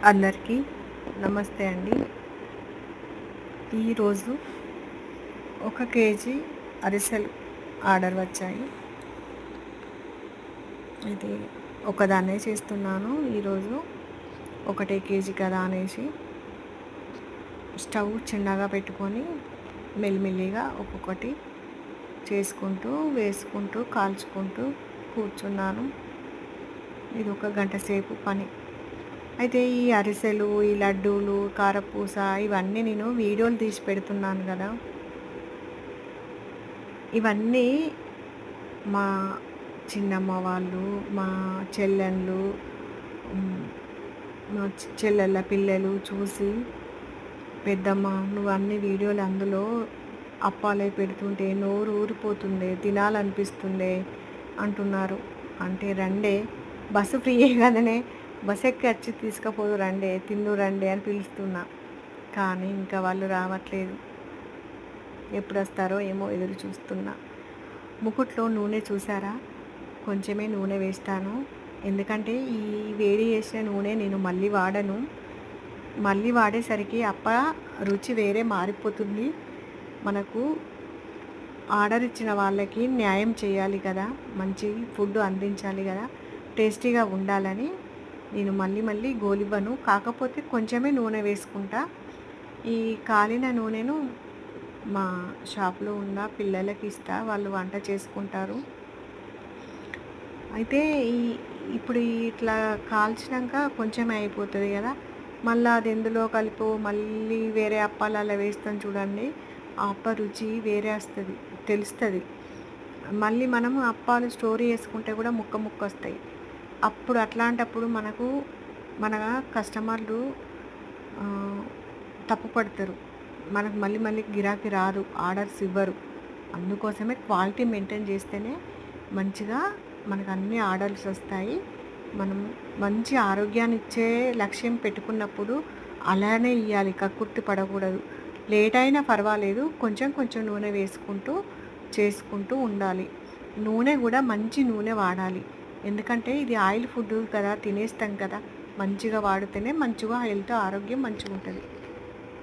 అందరికీ నమస్తే అండి. ఈరోజు 1 కేజీ అరిసెలు ఆర్డర్ వచ్చాయి. అయితే ఒకదాన్నే చేస్తున్నాను ఈరోజు. 1 కేజీ కదా అనేసి స్టవ్ చిన్నగా పెట్టుకొని మెల్లిమెల్లిగా ఒక్కొక్కటి చేసుకుంటూ వేసుకుంటూ కాల్చుకుంటూ కూర్చున్నాను. ఇది 1 గంట సేపు పని. అయితే ఈ అరిసెలు, ఈ లడ్డూలు, కారపూస ఇవన్నీ నేను వీడియోలు తీసి పెడుతున్నాను కదా. ఇవన్నీ మా చిన్నమ్మ వాళ్ళు, మా చెల్లెళ్ళు, మా చెల్లెళ్ళ పిల్లలు చూసి, పెద్దమ్మ నువ్వు అన్ని వీడియోలు అందులో అప్పాలే పెడుతుంటే నోరు ఊరిపోతుండే, తినాలనిపిస్తుండే అంటున్నారు. అంటే రండే, బస్సు ఫ్రీయే కదనే, బస్ ఎక్కి వచ్చి తీసుకుపోదు రండి, తిందు రండి అని పిలుస్తున్నా. కానీ ఇంకా వాళ్ళు రావట్లేదు. ఎప్పుడు వస్తారో ఏమో ఎదురు చూస్తున్నా. ముకుట్లో నూనె చూసారా? కొంచెమే నూనె వేస్తాను. ఎందుకంటే ఈ వేడి చేసిన నూనె నేను మళ్ళీ వాడను. మళ్ళీ వాడేసరికి అప్ప రుచి వేరే మారిపోతుంది. మనకు ఆర్డర్ ఇచ్చిన వాళ్ళకి న్యాయం చేయాలి కదా, మంచి ఫుడ్ అందించాలి కదా, టేస్టీగా ఉండాలని నేను మళ్ళీ గోలివ్వను. కాకపోతే కొంచెమే నూనె వేసుకుంటా. ఈ కాలిన నూనెను మా షాప్లో ఉన్న పిల్లలకి ఇస్తా, వాళ్ళు వంట చేసుకుంటారు. అయితే ఇప్పుడు ఇట్లా కాల్చినాక కొంచెమే అయిపోతుంది కదా, మళ్ళీ అది ఎందులో కలిపో మళ్ళీ వేరే అప్పాలు అలా వేస్తాం చూడండి, ఆ అప్ప రుచి వేరే వస్తుంది, తెలుస్తుంది. మళ్ళీ మనము అప్పాలు స్టోర్ చేసుకుంటే కూడా ముక్క వస్తాయి. అప్పుడు అట్లాంటప్పుడు మన కస్టమర్లు తప్పుపడతారు. మనకు మళ్ళీ గిరాకీ రాదు, ఆర్డర్స్ ఇవ్వరు. అందుకోసమే క్వాలిటీ మెయింటైన్ చేస్తేనే మంచిగా మనకు అన్ని ఆర్డర్స్ వస్తాయి. మనం మంచి ఆరోగ్యాన్ని ఇచ్చే లక్ష్యం పెట్టుకున్నప్పుడు అలానే ఇవ్వాలి, కక్కుర్తి పడకూడదు. లేట్ అయినా పర్వాలేదు, కొంచెం నూనె వేసుకుంటూ చేసుకుంటూ ఉండాలి. నూనె కూడా మంచి నూనె వాడాలి. ఎందుకంటే ఇది ఆయిల్ ఫుడ్ కదా, తినేస్తాం కదా. మంచిగా వాడితేనే మంచిగా హెల్త్ ఆరోగ్యం మంచిగా ఉంటుంది.